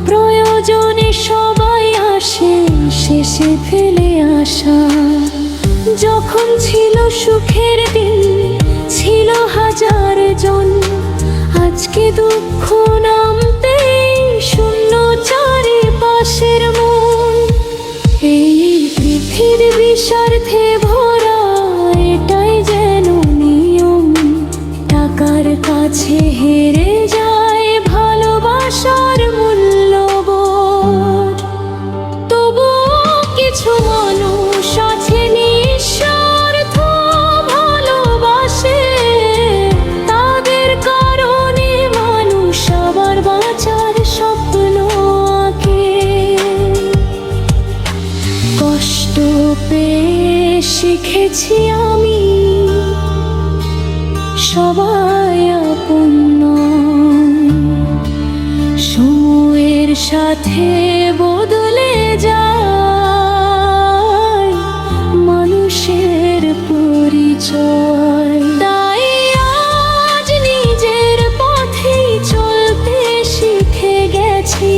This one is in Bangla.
প্রয়োজনে সবাই আসে, শেষে ফেলে আসা। যখন ছিল সুখের দিন, ছিল হাজার জন, আজকে দুঃখ নামতে শূন্য চারিপাশের মন। এই পৃথিবী স্বার্থে ভরা, এটাই যেন নিয়ম। টাকার কাছে হেরে যায় ভালোবাসার মূল্যবোধ। তবুও কিছু মানুষ আছে নিঃস্বার্থ ভালোবাসে, তাদের কারণে মানুষ আবার বাঁচার স্বপ্ন আঁকে। কষ্ট পেয়ে শিখেছি আমি, সবাই আপন নয়। সময়ের সাথে বদলে যায় মানুষের পরিচয়। তাই আজ নিজের পথেই চলতে শিখে গেছি।